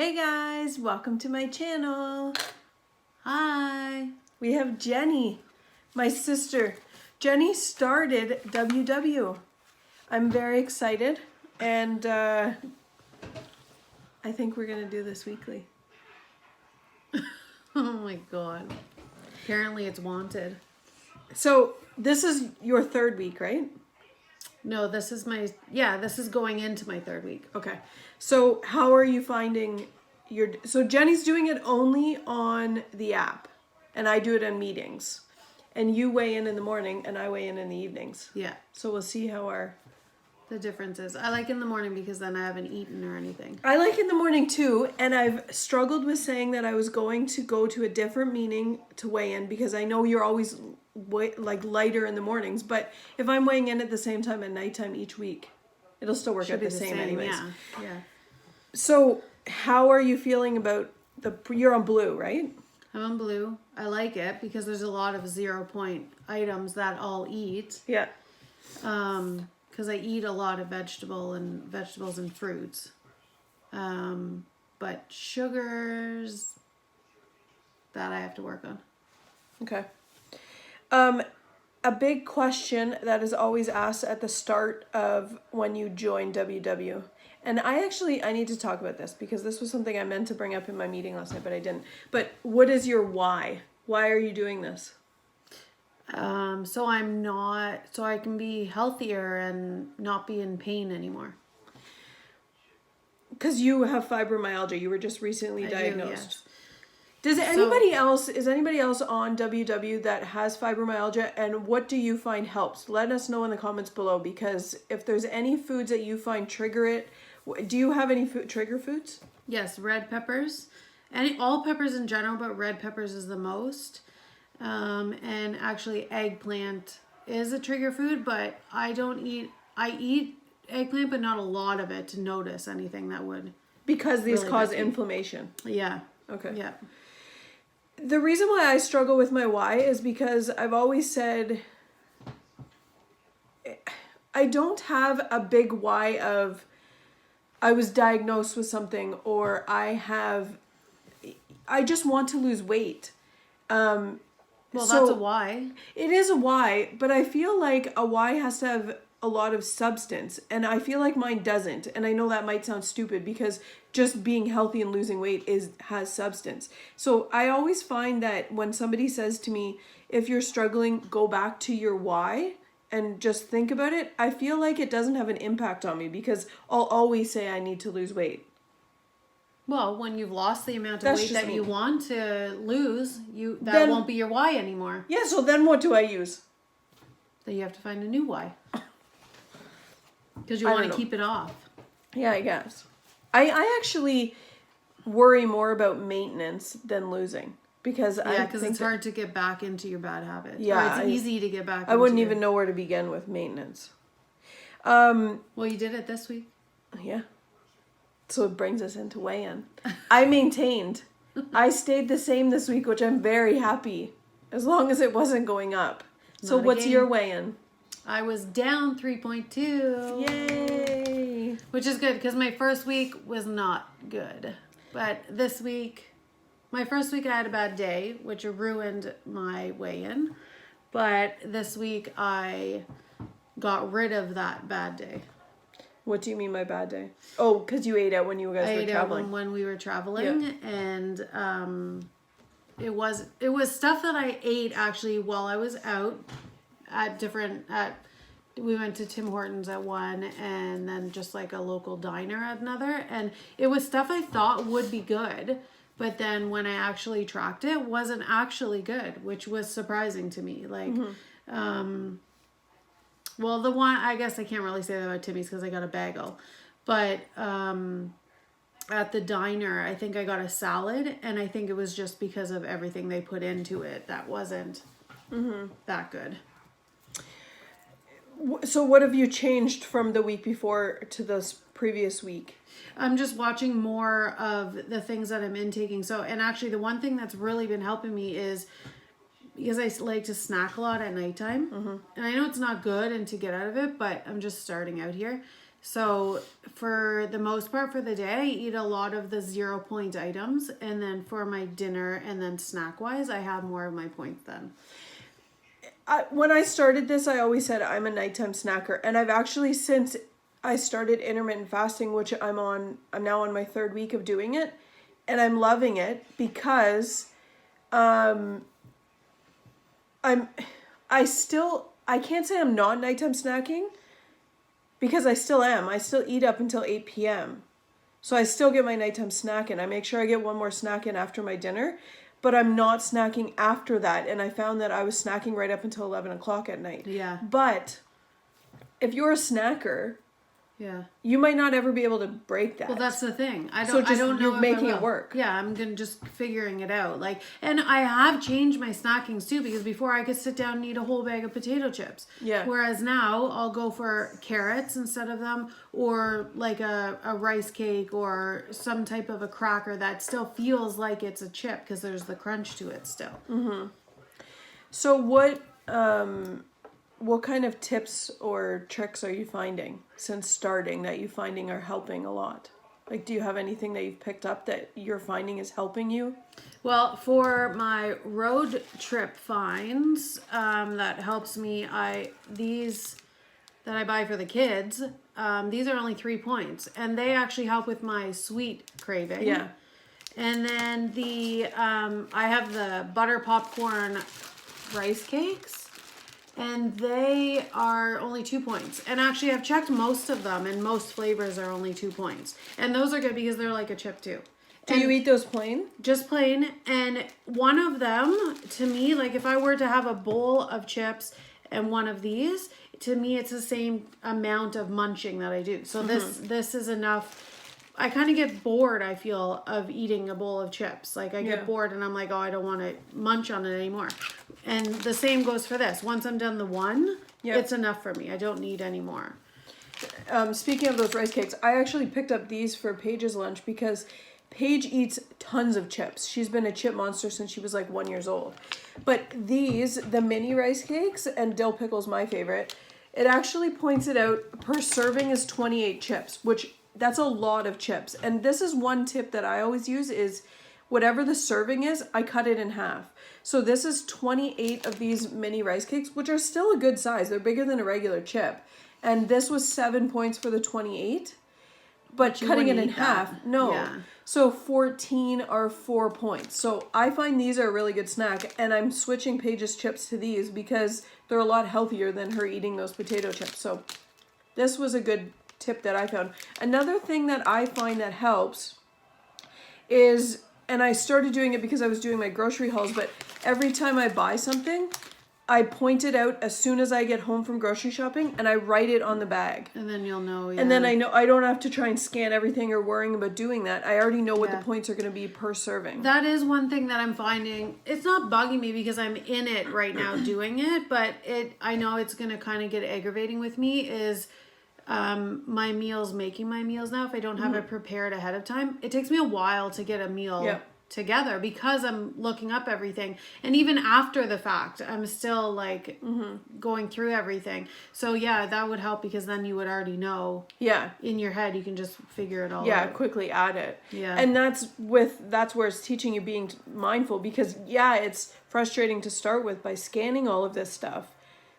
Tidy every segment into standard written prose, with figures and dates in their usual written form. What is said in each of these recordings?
Hey guys, welcome to my channel. Hi. We have Jenny, my sister. Jenny started WW. I'm very excited and I think we're gonna do this weekly. Oh my god. Apparently it's wanted. So this is your third week, right? No, this is going into my third week. Okay. So how are you finding so Jenny's doing it only on the app and I do it in meetings. And you weigh in the morning and I weigh in the evenings. Yeah. So we'll see how The difference is I like in the morning because then I haven't eaten or anything. I like in the morning too, and I've struggled with saying that I was going to go to a different meeting to weigh in because I know you're always lighter in the mornings, but if I'm weighing in at the same time at nighttime each week, it'll still work out the same anyways. Yeah. So how are you feeling about you're on Blue, right? I'm on Blue. I like it because there's a lot of 0 point items that I'll eat. Yeah. Because I eat a lot of vegetables and fruits. But sugars, that I have to work on. Okay. A big question that is always asked at the start of when you join WW. And I need to talk about this because this was something I meant to bring up in my meeting last night, but I didn't. But what is your why? Why are you doing this? So I can be healthier and not be in pain anymore. Because you have fibromyalgia. You were just recently diagnosed. Yes. Is anybody else on WW that has fibromyalgia, and what do you find helps? Let us know in the comments below, because if there's any foods that you find trigger it, do you have any trigger foods? Yes, red peppers. All peppers in general, but red peppers is the most. And actually eggplant is a trigger food, but I eat eggplant, but not a lot of it to notice anything that would. Because these cause inflammation. Yeah. Okay. Yeah. The reason why I struggle with my why is because I've always said I don't have a big why of I was diagnosed with something or I just want to lose weight. Well, that's a why. It is a why, but I feel like a why has to have a lot of substance, and I feel like mine doesn't. And I know that might sound stupid because just being healthy and losing weight has substance. So I always find that when somebody says to me, if you're struggling, go back to your why and just think about it, I feel like it doesn't have an impact on me because I'll always say I need to lose weight. Well, when you've lost the amount of weight that you want to lose, that won't be your why anymore. Yeah, so then what do I use? Then you have to find a new why. Because you want to keep it off. Yeah, I guess. I actually worry more about maintenance than losing. Because it's hard to get back into your bad habits. Yeah. Or it's easy to get back into. I wouldn't even know where to begin with maintenance. Well, you did it this week. Yeah. So it brings us into weigh-in. I maintained. I stayed the same this week, which I'm very happy. As long as it wasn't going up. So what's your weigh-in? I was down 3.2. Yay! Which is good because my first week was not good. But this week, my first week I had a bad day, which ruined my weigh-in. But this week I got rid of that bad day. What do you mean by bad day? Oh, because you ate out when you guys were traveling. When we were traveling, and it was stuff that I ate actually while I was out we went to Tim Hortons at one, and then just like a local diner at another, and it was stuff I thought would be good, but then when I actually tracked it, wasn't actually good, which was surprising to me. Like, well, the one, I guess I can't really say that about Timmy's because I got a bagel. But at the diner, I think I got a salad. And I think it was just because of everything they put into it that wasn't that good. So what have you changed from the week before to this previous week? I'm just watching more of the things that I'm intaking. So, and actually the one thing that's really been helping me is because I like to snack a lot at nighttime. And I know it's not good and to get out of it, but I'm just starting out here. So for the most part for the day, I eat a lot of the 0 point items. And then for my dinner and then snack wise, I have more of my points then. When I started this, I always said I'm a nighttime snacker. And I've actually, since I started intermittent fasting, which I'm now on my 3rd week of doing it. And I'm loving it because I can't say I'm not nighttime snacking because I still am. I still eat up until 8 p.m. So I still get my nighttime snack in. I make sure I get one more snack in after my dinner, but I'm not snacking after that. And I found that I was snacking right up until 11 o'clock at night. Yeah. But if you're a snacker, Yeah. you might not ever be able to break that. Well, that's the thing. I So don't know you're if I making it will. work. Yeah, I'm gonna just figuring it out. Like, and I have changed my snackings too because before I could sit down and eat a whole bag of potato chips. Yeah. Whereas now I'll go for carrots instead of them, or like a rice cake or some type of a cracker that still feels like it's a chip because there's the crunch to it still. So what kind of tips or tricks are you finding since starting that you finding are helping a lot? Like, do you have anything that you've picked up that you're finding is helping you? Well, for my road trip finds, that helps me. These that I buy for the kids, these are only 3 points, and they actually help with my sweet craving. Yeah. And then I have the butter popcorn rice cakes. And they are only 2 points. And actually, I've checked most of them, and most flavors are only 2 points. And those are good because they're like a chip too. Do you eat those plain? Just plain. And one of them, to me, like if I were to have a bowl of chips and one of these, to me, it's the same amount of munching that I do. So this is enough. I kind of get bored, I feel, of eating a bowl of chips. Like, I get bored and I'm like, oh, I don't want to munch on it anymore. And the same goes for this. Once I'm done the one, it's enough for me. I don't need any more. Speaking of those rice cakes, I actually picked up these for Paige's lunch because Paige eats tons of chips. She's been a chip monster since she was like 1 year old. But these, the mini rice cakes, and dill pickle's my favorite, it actually points it out, per serving is 28 chips, which that's a lot of chips. And this is one tip that I always use is whatever the serving is, I cut it in half. So this is 28 of these mini rice cakes, which are still a good size. They're bigger than a regular chip. And this was 7 points for the 28. But cutting it in half, no. Yeah. So 14 are 4 points. So I find these are a really good snack. And I'm switching Paige's chips to these because they're a lot healthier than her eating those potato chips. So this was a good tip that I found. Another thing that I find that helps is, and I started doing it because I was doing my grocery hauls, but every time I buy something, I point it out as soon as I get home from grocery shopping and I write it on the bag. And then you'll know. Yeah. And then I know I don't have to try and scan everything or worrying about doing that. I already know what the points are going to be per serving. That is one thing that I'm finding. It's not bugging me because I'm in it right now doing it, but I know it's going to kind of get aggravating with me is my meals, making my meals now. If I don't have it prepared ahead of time, it takes me a while to get a meal together because I'm looking up everything. And even after the fact, I'm still like going through everything. So yeah, that would help because then you would already know. Yeah. In your head, you can just figure it all out. Yeah, quickly add it. Yeah. And that's where it's teaching you being mindful because it's frustrating to start with by scanning all of this stuff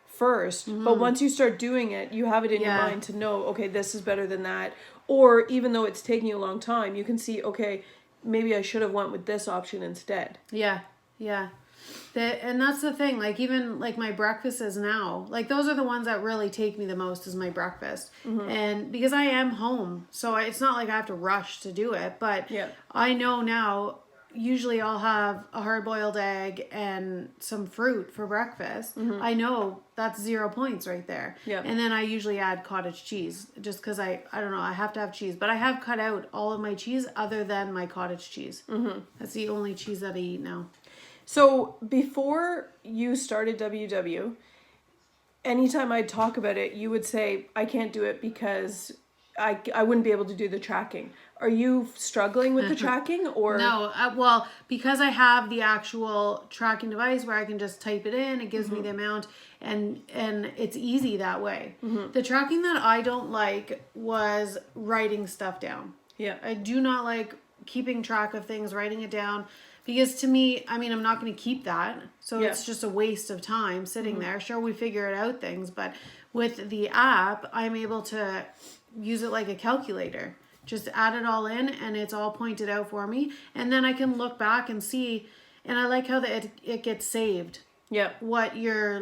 first. But once you start doing it, you have it in your mind to know, okay, this is better than that. Or even though it's taking you a long time, you can see, okay, maybe I should have went with this option instead. Yeah. And that's the thing, like even like my breakfasts now, like those are the ones that really take me the most is my breakfast. And because I am home, so it's not like I have to rush to do it, but I know now usually I'll have a hard-boiled egg and some fruit for breakfast. I know that's 0 points right there. And then I usually add cottage cheese just because I don't know, I have to have cheese. But I have cut out all of my cheese other than my cottage cheese. That's the only cheese that I eat now. So before you started WW, anytime I'd talk about it, you would say, I can't do it because I wouldn't be able to do the tracking. Are you struggling with the tracking or? No, well, because I have the actual tracking device where I can just type it in, it gives me the amount, and it's easy that way. The tracking that I don't like was writing stuff down. Yeah. I do not like keeping track of things, writing it down, because to me, I mean, I'm not going to keep that. So Yeah. it's just a waste of time sitting there. Sure, we figure it out things, but with the app, I'm able to use it like a calculator. Just add it all in and it's all pointed out for me. And then I can look back and see, and I like how it gets saved. Yeah. What you're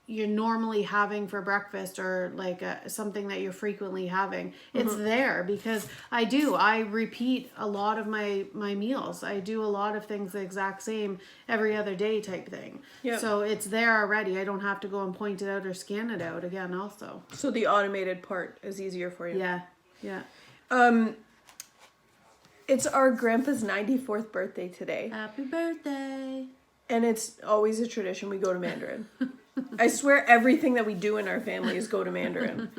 normally having for breakfast, or like something that you're frequently having. It's there because I repeat a lot of my meals. I do a lot of things the exact same every other day type thing. Yeah. So it's there already. I don't have to go and point it out or scan it out again also. So the automated part is easier for you. Yeah. Yeah. It's our grandpa's 94th birthday today. Happy birthday. And it's always a tradition we go to Mandarin. I swear everything that we do in our family is go to Mandarin.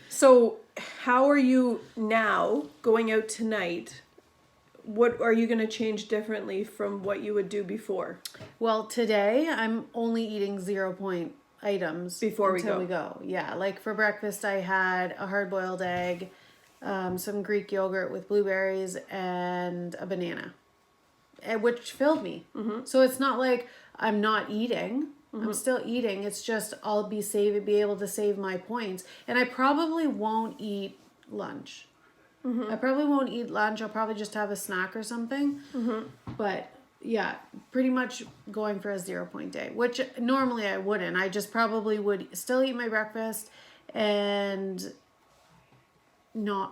So how are you now going out tonight? What are you going to change differently from what you would do before? Well, today I'm only eating 0-point items Before until we we go. Yeah, like for breakfast I had a hard-boiled egg, some Greek yogurt with blueberries, and a banana, which filled me. So it's not like I'm not eating. I'm still eating. It's just I'll be able to save my points, and I probably won't eat lunch. I probably won't eat lunch. I'll probably just have a snack or something. But yeah, pretty much going for a 0-point day, which normally I wouldn't. I just probably would still eat my breakfast and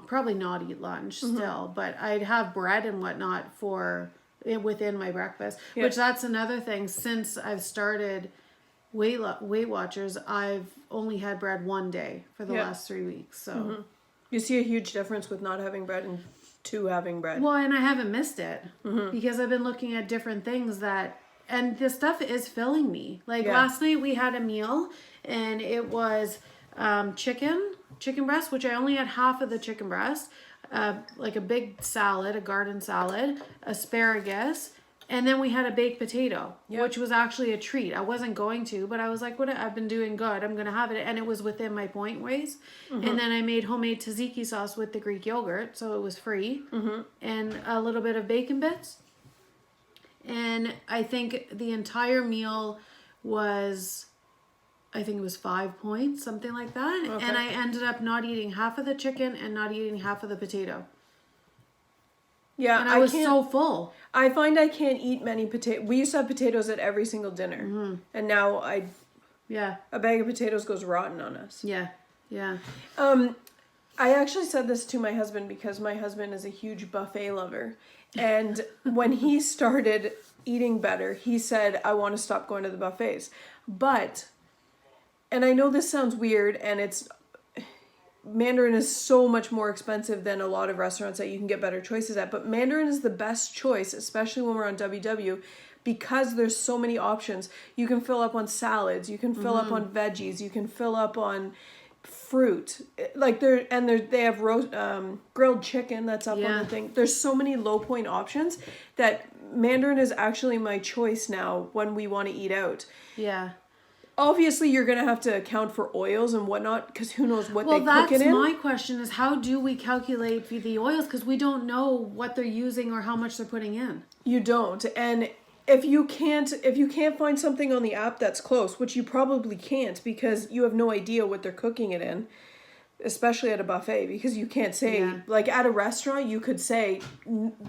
probably not eat lunch still, but I'd have bread and whatnot within my breakfast, which that's another thing. Since I've started Weight Watchers, I've only had bread one day for the last 3 weeks. So You see a huge difference with not having bread and to having bread. well, and I haven't missed it because I've been looking at different things and this stuff is filling me. Like last night we had a meal and it was chicken breast, which I only had half of the chicken breast, like a big salad, a garden salad, asparagus, and then we had a baked potato, which was actually a treat. I wasn't going to, but I was like, I've been doing good. I'm going to have it. And it was within my point ways. And then I made homemade tzatziki sauce with the Greek yogurt, so it was free, and a little bit of bacon bits. And I think the entire meal was, I think it was 5 points, something like that. Okay. And I ended up not eating half of the chicken and not eating half of the potato. Yeah, And I was so full. I find I can't eat many potatoes. We used to have potatoes at every single dinner. And now a bag of potatoes goes rotten on us. Yeah. I actually said this to my husband because my husband is a huge buffet lover. And when he started eating better, he said, I want to stop going to the buffets. But, and I know this sounds weird, and Mandarin is so much more expensive than a lot of restaurants that you can get better choices at. But Mandarin is the best choice, especially when we're on WW, because there's so many options. You can fill up on salads, you can fill up on veggies, you can fill up on fruit. Like they have grilled chicken that's up on the thing. There's so many low point options that Mandarin is actually my choice now when we want to eat out. Yeah. Obviously, you're going to have to account for oils and whatnot, because who knows what they cook it in. Well, that's my question, is how do we calculate the oils? Because we don't know what they're using or how much they're putting in. You don't. And if you can't find something on the app that's close, which you probably can't because you have no idea what they're cooking it in, especially at a buffet, because you can't say, like at a restaurant, you could say,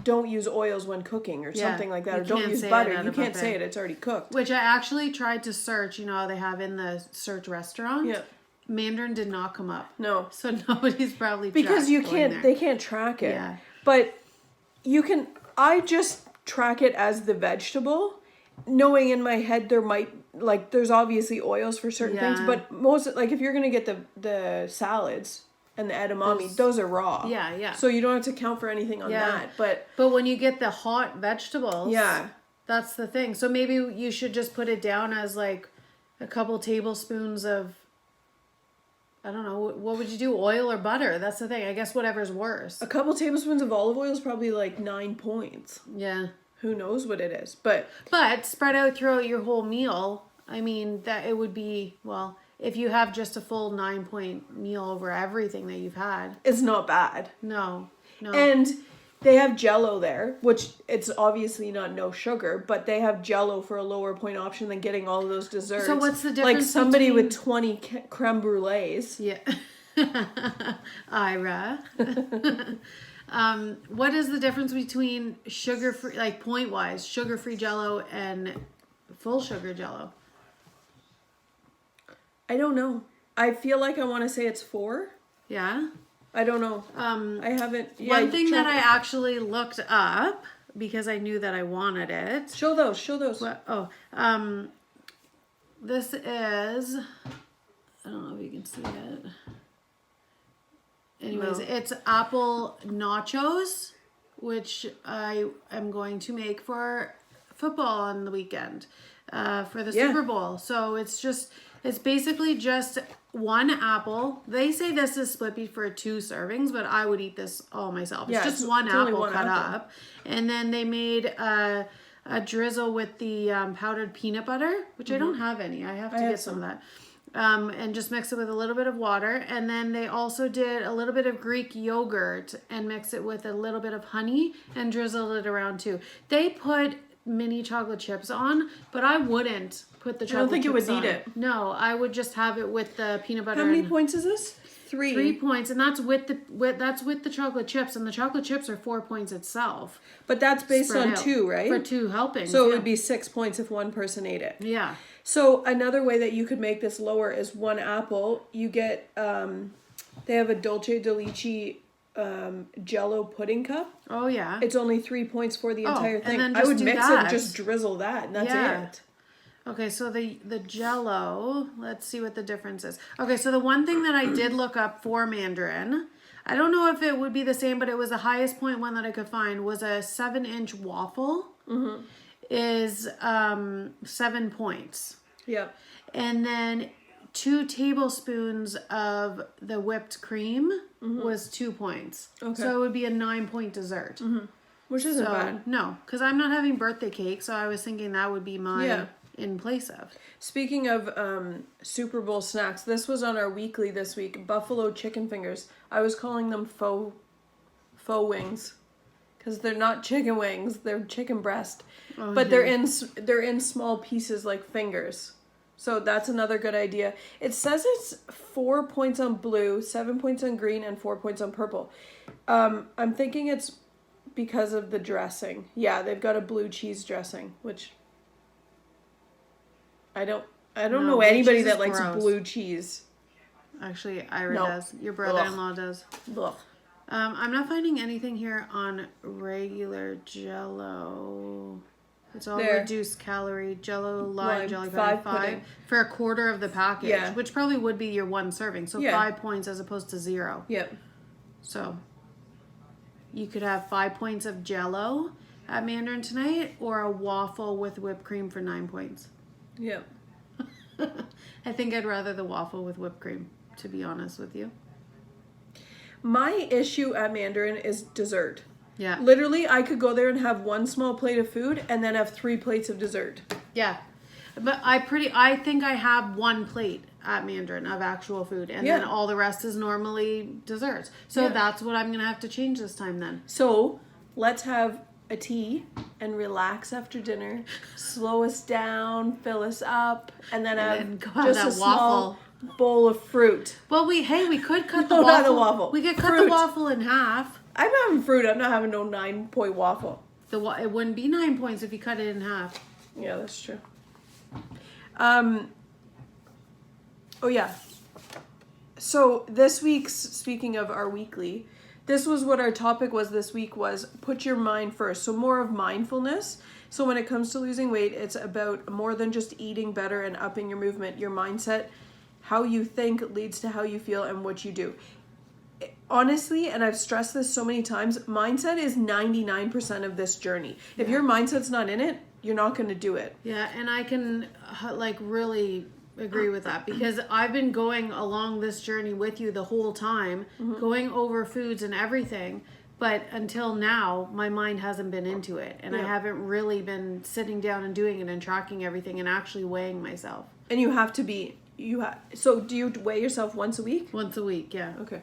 don't use oils when cooking or something like that, or don't use butter. You can't say it, it's already cooked. Which I actually tried to search, how they have in the search restaurant. Yeah. Mandarin did not come up. No. So nobody's probably because they can't track it. Yeah. But I just track it as the vegetable, knowing in my head there's obviously oils for certain things, but most, like if you're gonna get the salads and the edamame, those are raw. Yeah. So you don't have to count for anything on that. But when you get the hot vegetables, that's the thing. So maybe you should just put it down as like a couple tablespoons of I don't know. What would you do? Oil or butter? That's the thing. I guess whatever's worse. A couple tablespoons of olive oil is probably like 9 points. Yeah. Who knows what it is, but spread out throughout your whole meal. I mean, that it would be, well, if you have just a full 9-point meal over everything that you've had. it's not bad. No. And they have Jell-O there, which it's obviously not no sugar, but they have Jell-O for a lower point option than getting all of those desserts. So what's the Like difference somebody between- with 20 creme brulees. Yeah. Ira. What is the difference between sugar-free, like point-wise, sugar-free Jell-O and full sugar Jell-O? I don't know. I feel like I want to say it's 4. Yeah. I don't know. I haven't. Yeah, One thing check- that I actually looked up because I knew that I wanted it. Show those. Show those. What? Oh, this is. I don't know if you can see it. Anyways, No. it's apple nachos, which I am going to make for football on the weekend, for the Yeah. Super Bowl. So it's basically just one apple. They say this is split for 2 servings, but I would eat this all myself. Yeah, It's just it's one only apple one cut apple. up. And then they made a drizzle with the powdered peanut butter, which I don't have any. I have to have get some of that. And just mix it with a little bit of water. And then they also did a little bit of Greek yogurt and mix it with a little bit of honey and drizzled it around too. They put mini chocolate chips on, but I wouldn't put the chocolate chips on. I don't think you would need it. No, I would just have it with the peanut butter. How many and points is this? 3. 3 points, and that's with the chocolate chips, and the chocolate chips are 4 points itself. But that's based spread on out 2, right? For 2 helpings. So it yeah. would be 6 points if one person ate it. Yeah. So another way that you could make this lower is 1 apple. You get they have a Dolce de Leche Jell-O pudding cup. Oh yeah. It's only 3 points for the entire and thing. then I just would do mix it that. and just drizzle that, and that's Yeah. it. Okay, so the Jell-O, let's see what the difference is. Okay, so the one thing that I did look up for Mandarin, I don't know if it would be the same, but it was the highest point one that I could find, was a 7-inch waffle. Is 7 points. Yep. And then 2 tablespoons of the whipped cream was 2 points. Okay. So it would be a 9-point dessert. Which isn't So, bad. no, because I'm not having birthday cake, so I was thinking that would be my Yeah. in place of. Speaking of Super Bowl snacks, this was on our weekly this week. Buffalo chicken fingers. I was calling them faux wings, because they're not chicken wings; they're chicken breast. Oh, But yeah. they're in small pieces like fingers. So that's another good idea. It says it's 4 points on blue, 7 points on green, and 4 points on purple. I'm thinking it's because of the dressing. Yeah, they've got a blue cheese dressing, which I don't No, know blue anybody cheese that is likes gross. blue cheese. Actually, Ira No. does. Your brother-in-law does. Ugh. I'm not finding anything here on regular Jell-O. It's all There. reduced calorie Jell-O lime Lime, jelly 5 5 pudding. for a quarter of the package, Yeah. which probably would be your 1 serving. So Yeah. 5 points as opposed to 0. Yep. So you could have 5 points of Jell-O at Mandarin tonight, or a waffle with whipped cream for 9 points. Yep. I think I'd rather the waffle with whipped cream, to be honest with you. My issue at Mandarin is dessert. Yeah. Literally, I could go there and have 1 small plate of food and then have 3 plates of dessert. Yeah. But I think I have 1 plate at Mandarin of actual food, and then Yeah. all the rest is normally desserts. So Yeah. that's what I'm going to have to change this time then. So let's have a tea and relax after dinner. Slow us down, fill us up, and then have then go have just that a small waffle. bowl of fruit. Well, we could cut the No, waffle. not the waffle. We could cut Fruit. the waffle in half. I'm having fruit. I'm not having no 9-point waffle. It wouldn't be 9 points if you cut it in half. Yeah, that's true. Oh yeah. So this week's, speaking of our weekly, this was what our topic was this week, was put your mind first. So more of mindfulness. So when it comes to losing weight, it's about more than just eating better and upping your movement. Your mindset, how you think leads to how you feel and what you do. Honestly, and I've stressed this so many times, mindset is 99% of this journey. If your mindset's not in it, you're not going to do it. Yeah, and I can really agree with that because I've been going along this journey with you the whole time, going over foods and everything. But until now, my mind hasn't been into it. And I haven't really been sitting down and doing it and tracking everything and actually weighing myself. And you have to be, so do you weigh yourself once a week? Once a week, yeah. Okay.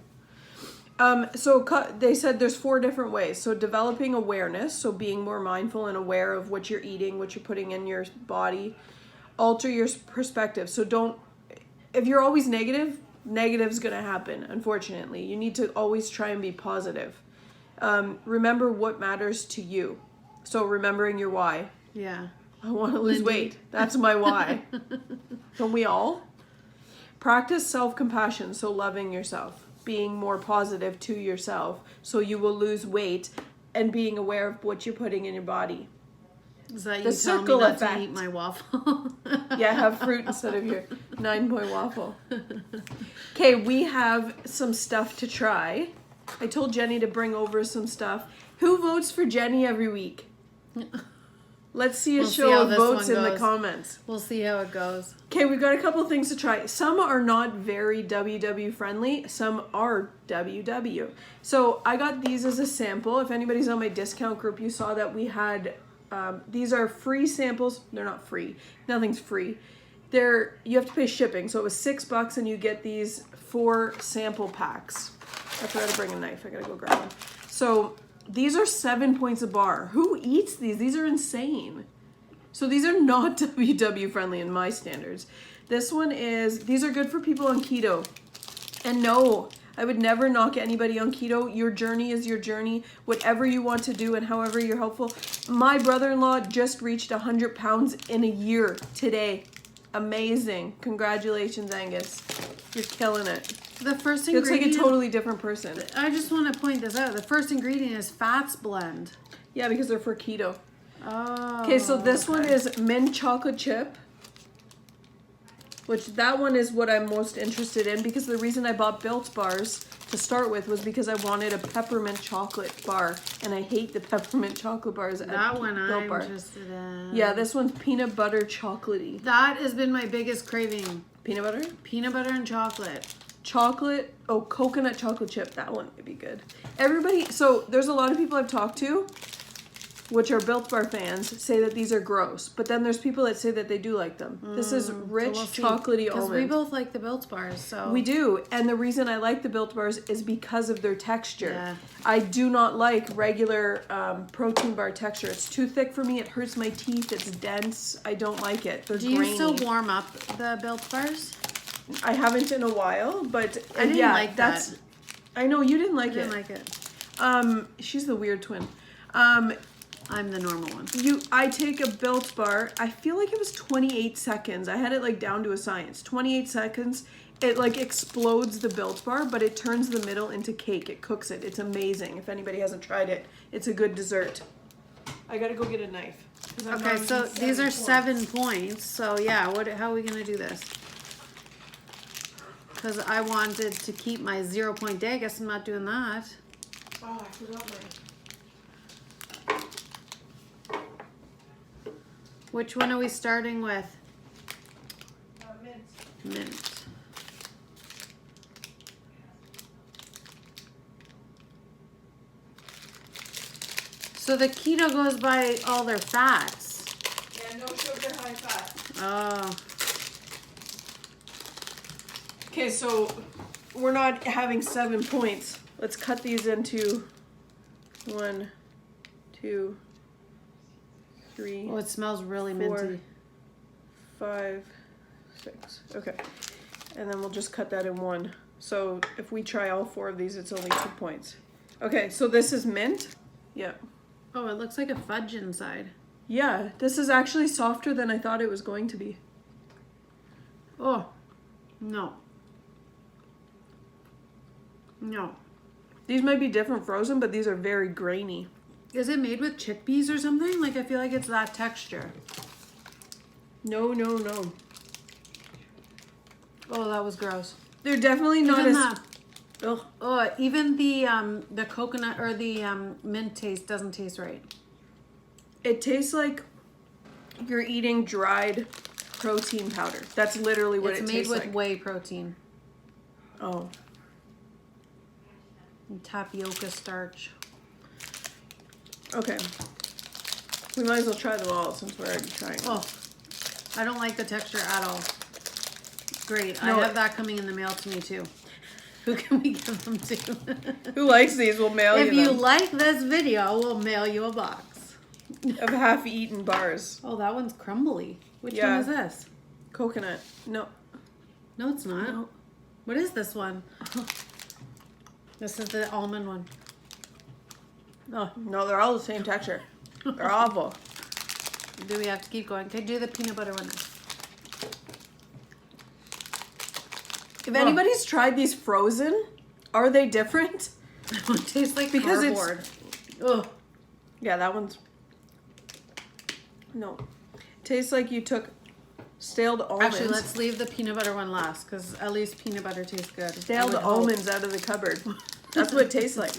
They said there's 4 different ways. So developing awareness, so being more mindful and aware of what you're eating, what you're putting in your body. Alter your perspective. So if you're always negative's going to happen, unfortunately. You need to always try and be positive. Remember what matters to you. So remembering your why. Yeah. I want to lose weight. That's my why. Don't we all? Practice self-compassion, so loving yourself. Being more positive to yourself, so you will lose weight, and being aware of what you're putting in your body. Is that The you tell me circle not effect. to eat my waffle? Yeah, have fruit instead of your 9-point waffle. Okay, we have some stuff to try. I told Jenny to bring over some stuff. Who votes for Jenny every week? Let's see a We'll see show how of this votes one in the goes. comments. We'll see how it goes. Okay, we've got a couple things to try. Some are not very WW friendly. Some are WW. So I got these as a sample. If anybody's on my discount group, you saw that we had, these are free samples. They're not free. Nothing's free. You have to pay shipping. So it was $6 and you get these 4 sample packs. I forgot to bring a knife. I gotta go grab one. So these are 7 points a bar. Who eats these? These are insane. So these are not WW friendly in my standards. These are good for people on keto. And no, I would never knock anybody on keto. Your journey is your journey. Whatever you want to do and however you're helpful. My brother-in-law just reached 100 pounds in a year today. Amazing. Congratulations, Angus. You're killing it. The first He looks like ingredient... a totally different person. I just want to point this out. The first ingredient is fats blend. Yeah, because they're for keto. Oh. Okay, so this one is mint chocolate chip, which that one is what I'm most interested in because the reason I bought Built Bars to start with was because I wanted a peppermint chocolate bar, and I hate the peppermint chocolate bars. That one Built I'm Bar. interested in. Yeah, this one's peanut butter chocolatey. That has been my biggest craving. Peanut butter? Peanut butter and chocolate. Chocolate, coconut chocolate chip. That one would be good. So there's a lot of people I've talked to, which are Built Bar fans, say that these are gross. But then there's people that say that they do like them. This is rich, chocolatey Because almond. we both like the Built Bars, so... We do. And the reason I like the Built Bars is because of their texture. Yeah. I do not like regular protein bar texture. It's too thick for me. It hurts my teeth. It's dense. I don't like it. They're Do you grainy. still warm up the Built Bars? I haven't in a while, but I didn't like that. I know you didn't like I didn't like it. She's the weird twin. I'm the normal one. I take a Built Bar. I feel like it was 28 seconds. I had it like down to a science. 28 seconds. It like explodes the Built Bar, but it turns the middle into cake. It cooks it. It's amazing. If anybody hasn't tried it, it's a good dessert. I gotta go get a knife. Okay, so these are 7 points. So yeah, how are we gonna do this? Because I wanted to keep my 0 point day. I guess I'm not doing that. Oh, I forgot mine. Which one are we starting with? Mint. Mint. So the keto goes by all their fats. Yeah, no sugar, high fat. Oh. Okay, so we're not having 7 points. Let's cut these into 1, 2, 3, Oh, it smells really 4, minty. 5, 6. Okay. And then we'll just cut that in 1. So if we try all 4 of these, it's only 2 points. Okay, so this is mint. Yeah. Oh, it looks like a fudge inside. Yeah, this is actually softer than I thought it was going to be. Oh, no. No. These might be different frozen, but these are very grainy. Is it made with chickpeas or something? Like, I feel like it's that texture. No, no, no. Oh, that was gross. They're definitely not Even as... Ugh. Oh, even the coconut or the mint taste doesn't taste right. It tastes like you're eating dried protein powder. That's literally what It's it made tastes with like. whey protein. Oh. And tapioca starch. Okay. We might as well try them all since we're already trying them. Oh, I don't like the texture at all. Great. No, I have that coming in the mail to me too. Who can we give them to? Who likes these? We'll mail If you you them. like this video, we'll mail you a box. Of half-eaten bars. Oh, that one's crumbly. Which Yeah. one is this? Coconut. No. No, it's not. No. What is this one? This is the almond one. No, they're all the same texture. They're awful. Do we have to keep going? Okay, do the peanut butter one. If anybody's tried these frozen, are they different? It tastes like Because cardboard. Ugh. Yeah, that one's... No. Tastes like you took stale almonds. Actually, let's leave the peanut butter one last, because at least peanut butter tastes good. Stale almonds out of the cupboard. That's what it tastes like.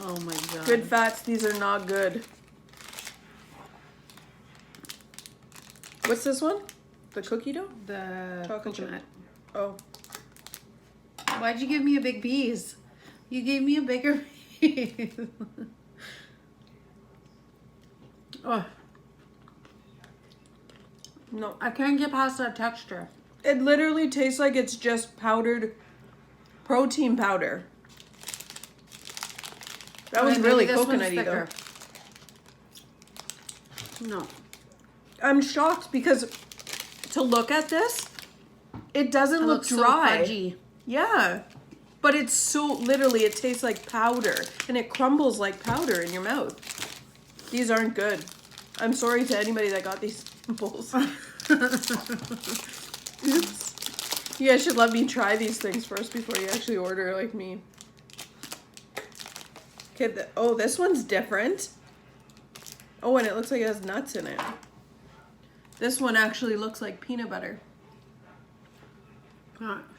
Oh my god. Good fats, these are not good. What's this one? The cookie dough? The Chocolate chip. coconut. Oh. Why'd you give me a big piece? You gave me a bigger piece. Oh, No. I can't get past that texture. It literally tastes like it's just powdered protein powder. That was Okay, really maybe this one's coconutty though. thicker. No. I'm shocked because to look at this, it doesn't It look looks so dry. fudgy. Yeah. But it's so literally it tastes like powder and it crumbles like powder in your mouth. These aren't good. I'm sorry to anybody that got these samples. Oops. You guys should let me try these things first before you actually order like me. Okay, oh, this one's different. Oh, and it looks like it has nuts in it. This one actually looks like peanut butter.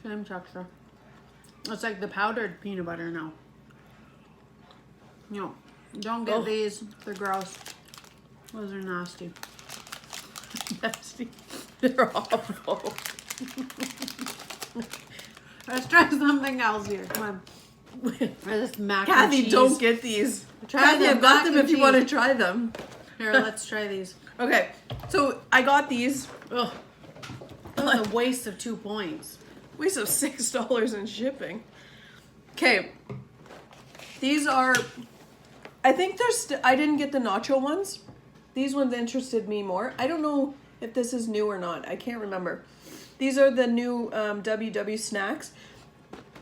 Same texture. It's like the powdered peanut butter now. No. Don't get Oh. these. They're gross. Those are nasty. Nasty. They're awful. Let's try something else here. Come on. Or this mac and Kathy, cheese. don't get these. Try Kathy, the I've got mac them and if you want to cheese. try them. Here, let's try these. Okay, so I got these. Ugh. That was a waste of 2 points. Waste of $6 in shipping. Okay, these are. I think there's. I didn't get the nacho ones. These ones interested me more. I don't know if this is new or not. I can't remember. These are the new WW snacks.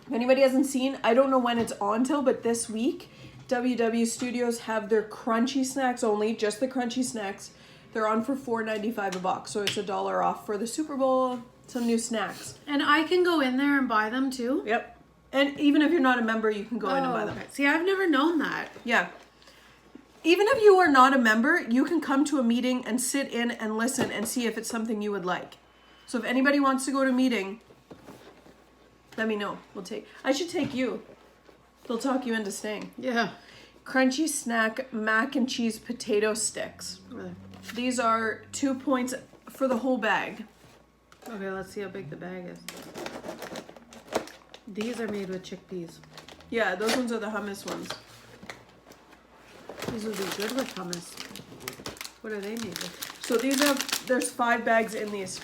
If anybody hasn't seen, I don't know when it's on till, but this week, WW Studios have their crunchy snacks only, just the crunchy snacks. They're on for $4.95 a box, so it's $1 off for the Super Bowl. Some new snacks. And I can go in there and buy them too? Yep. And even if you're not a member, you can go in and buy them. Okay. See, I've never known that. Yeah. Even if you are not a member, you can come to a meeting and sit in and listen and see if it's something you would like. So if anybody wants to go to a meeting, let me know. I should take you. They'll talk you into staying. Yeah. Crunchy snack mac and cheese potato sticks. Really. These are 2 points for the whole bag. Okay, let's see how big the bag is. These are made with chickpeas. Yeah, those ones are the hummus ones. These would be good with hummus. What are they made with? So there's 5 bags in these.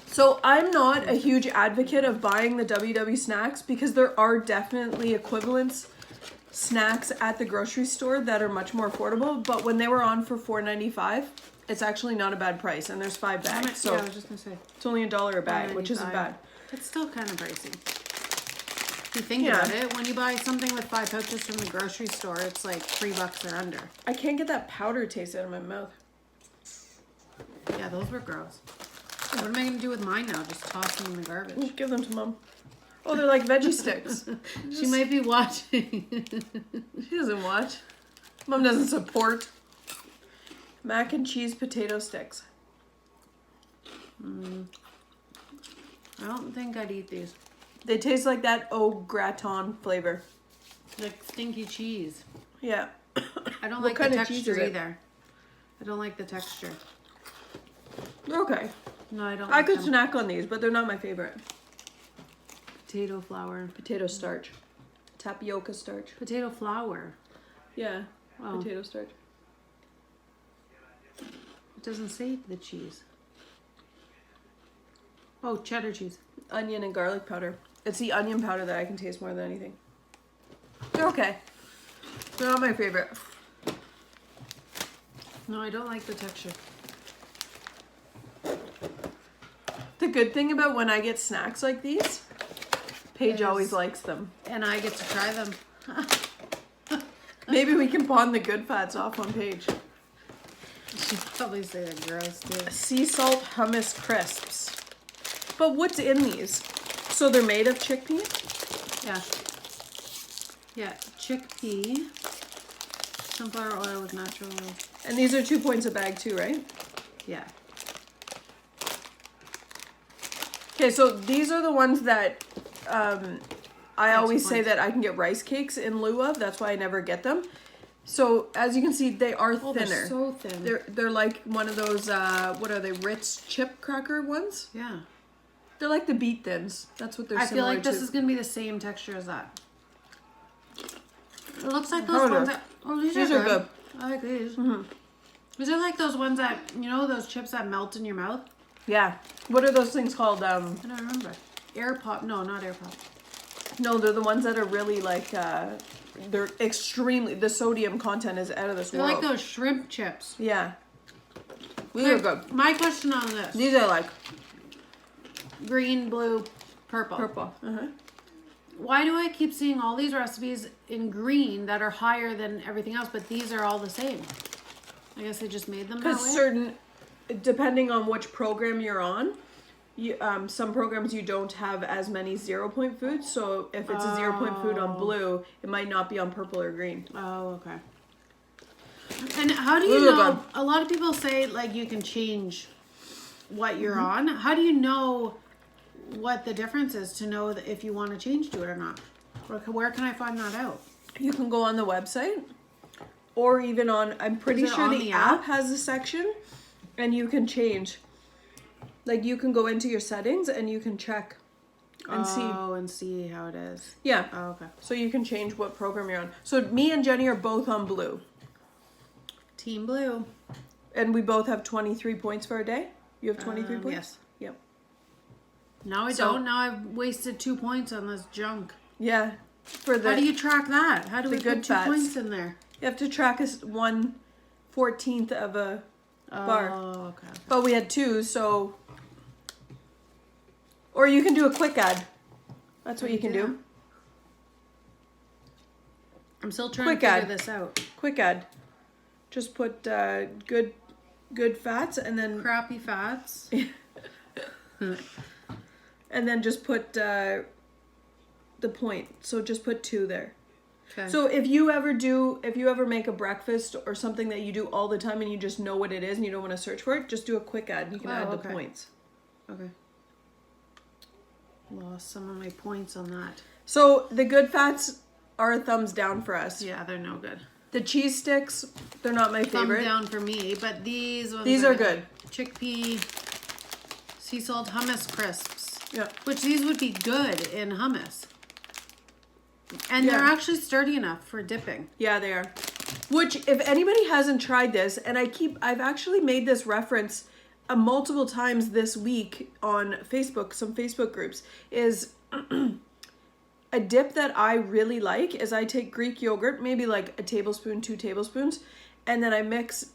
So I'm not a huge advocate of buying the WW snacks because there are definitely equivalents snacks at the grocery store that are much more affordable. But when they were on for $4.95, it's actually not a bad price. And there's 5 bags. So yeah, I was just going to say. it's only $1 a bag, which isn't $4.95. bad. It's still kind of pricey. If you think Yeah. about it, when you buy something with 5 pouches from the grocery store, it's like $3 or under. I can't get that powder taste out of my mouth. Yeah, those were gross. What am I going to do with mine now? Just toss them in the garbage. Give them to Mom. Oh, they're like veggie sticks. She might be watching. She doesn't watch. Mom doesn't support. Mac and cheese potato sticks. I don't think I'd eat these. They taste like that au gratin flavor. Like stinky cheese. Yeah. I don't What like the kind of cheese texture is it? either. I don't like the texture. Okay. No, I don't I like could them. snack on these, but they're not my favorite. Potato flour. Potato starch. Tapioca starch. Potato flour. Yeah. Oh. Potato starch. It doesn't say the cheese. Oh, cheddar cheese. Onion and garlic powder. It's the onion powder that I can taste more than anything. They're okay. They're not my favorite. No, I don't like the texture. The good thing about when I get snacks like these, Paige Is- always likes them. And I get to try them. Maybe we can pawn the good fats off on Paige. She'd probably say they're gross too. Sea salt hummus crisps. But what's in these? So they're made of chickpea? Yeah. Yeah, chickpea, sunflower oil with natural oil. And these are 2 points a bag too, right? Yeah. Okay, so these are the ones that I always say points. that I can get rice cakes in lieu of. That's why I never get them. So as you can see, they are Oh, thinner. they're so thin. They're like one of those what are they? Ritz chip cracker ones. Yeah. They're like the beet thins. That's what they're I feel similar like this to. is gonna be the same texture as that. It looks like those Harder. ones that. Oh, these These are are good. good. I like these. Mm-hmm. These are like those ones that those chips that melt in your mouth. Yeah. What are those things called? I don't remember. Air pop? No, not air pop. No, they're the ones that are really like they're extremely. The sodium content is out of this They're world. like those shrimp chips. Yeah. These are good. My question on this: These are like green, blue, purple. purple. Why do I keep seeing all these recipes in green that are higher than everything else, but these are all the same? I guess they just made them that way. Because certain, depending on which program you're on, you some programs you don't have as many 0 point foods. So if it's a 0 point food on blue, it might not be on purple or green. Oh, okay. And how do you Those are know? good. A lot of people say like you can change what you're on. How do you know what the difference is to know that if you want to change to it or not? Or where can I find that out? You can go on the website, or even on. I'm pretty Is it sure on the the app app? has a section, and you can change. Like you can go into your settings and you can check, and see. Oh, and see how it is. Yeah. Oh, okay. So you can change what program you're on. So me and Jenny are both on blue, Team Blue. and we both have 23 points for our day. You have 23 points. Yes. Yep. Now I So- don't. Now I've wasted 2 points on this junk. Yeah. For the How do you track that? How do we the good put 2 fats. points in there? you have to track us 1/14 of a bar. Oh, okay. But we had 2, so. Or you can do a quick add. That's what you can do. I'm still trying Quick to figure add. this out. Quick add. Just put good fats and then Crappy fats. and then just put the point. So just put 2 there. Okay. So if you ever make a breakfast or something that you do all the time and you just know what it is and you don't want to search for it, just do a quick add and you can Oh, add the okay. points. Okay. Lost some of my points on that. So the good fats are a thumbs down for us. Yeah, they're no good. The cheese sticks, they're not my Thumb favorite. down for me, but these ones These are good. Chickpea, sea salt hummus crisps. Yeah. Which these would be good in hummus. And they're Yeah. actually sturdy enough for dipping. Yeah, they are. Which, if anybody hasn't tried this, and I've actually made this reference multiple times this week on Facebook, some Facebook groups, is a dip that I really like is I take Greek yogurt, maybe like a tablespoon, 2 tablespoons, and then I mix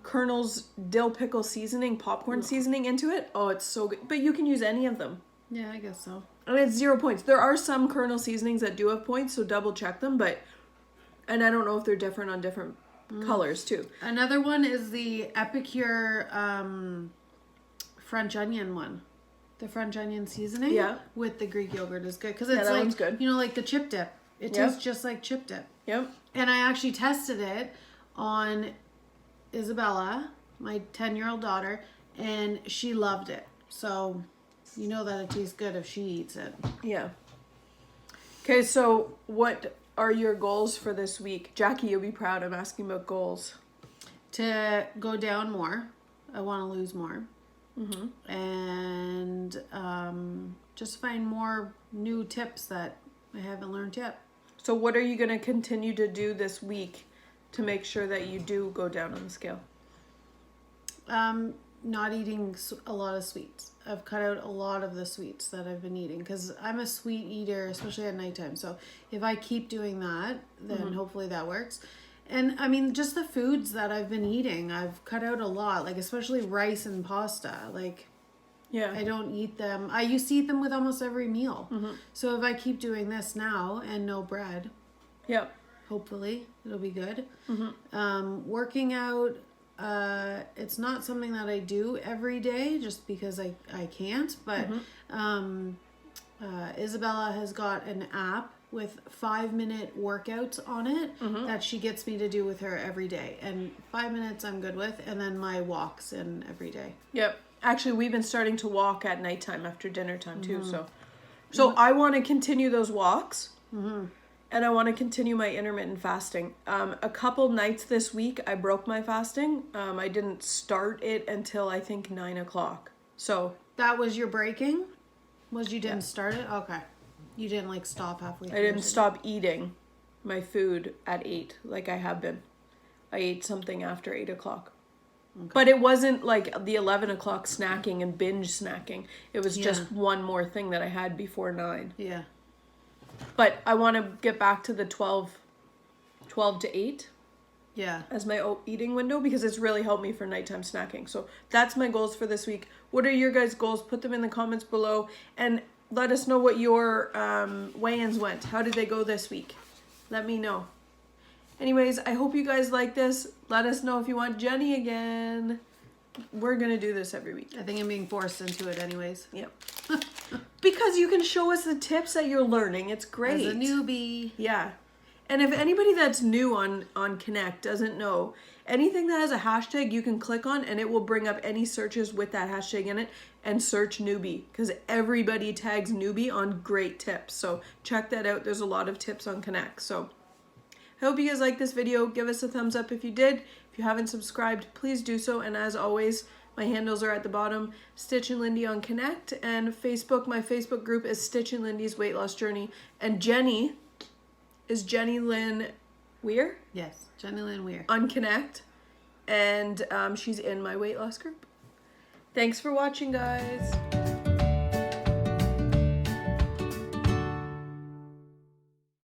Colonel's dill pickle seasoning, popcorn seasoning into it. Oh, it's so good. But you can use any of them. Yeah, I guess so. And it's 0 points. There are some Colonel seasonings that do have points, so double check them, and I don't know if they're different on different colors too. Another one is the Epicure French onion one. The French onion seasoning Yeah. with the Greek yogurt is good because Yeah, it's that like one's good. like the chip dip. It Yep. tastes just like chip dip. Yep. And I actually tested it on Isabella, my 10-year-old daughter, and she loved it. So you know that it tastes good if she eats it. Yeah. Okay, so what are your goals for this week? Jackie, you'll be proud. I'm asking about goals. To go down more. I want to lose more. and just find more new tips that I haven't learned yet. So what are you going to continue to do this week to make sure that you do go down on the scale? Not eating a lot of sweets. I've cut out a lot of the sweets that I've been eating because I'm a sweet eater, especially at nighttime. So if I keep doing that, then hopefully that works. And I mean, just the foods that I've been eating, I've cut out a lot, like especially rice and pasta. Like, Yeah. I don't eat them. I used to eat them with almost every meal. So if I keep doing this now and no bread, Yep. hopefully it'll be good. Working out, it's not something that I do every day just because I can't, but Isabella has got an app with 5-minute workouts on it that she gets me to do with her every day, and 5 minutes I'm good with, and then my walks in every day. Yep. Actually, we've been starting to walk at nighttime after dinner time too. So I want to continue those walks, and I want to continue my intermittent fasting. A couple nights this week, I broke my fasting. I didn't start it until I think 9 o'clock. So That was your breaking? Was you didn't start it? Okay. You didn't like stop halfway through? I didn't stop eating my food at 8 like I have been. I ate something after 8 o'clock. Okay. But it wasn't like the 11 o'clock snacking and binge snacking. It was just one more thing that I had before 9. Yeah. But I want to get back to the 12 to 8 as my eating window because it's really helped me for nighttime snacking. So that's my goals for this week. What are your guys' goals? Put them in the comments below and let us know what your weigh-ins went. How did they go this week? Let me know. Anyways, I hope you guys like this. Let us know if you want Jenny again. We're going to do this every week. I think I'm being forced into it anyways. Yep. Because you can show us the tips that you're learning. It's great. As a newbie. Yeah. And if anybody that's new on Connect doesn't know, anything that has a hashtag you can click on and it will bring up any searches with that hashtag in it and search newbie because everybody tags newbie on great tips. So check that out. There's a lot of tips on Connect. So I hope you guys like this video. Give us a thumbs up if you did. If you haven't subscribed, please do so. And as always, my handles are at the bottom. Stitch and Lindy on Connect. And Facebook, my Facebook group is Stitch and Lindy's Weight Loss Journey. And Jenny is Jenny Lynn Weir. Yes, Jenny Lynn Weir. On Connect. And she's in my weight loss group. Thanks for watching, guys.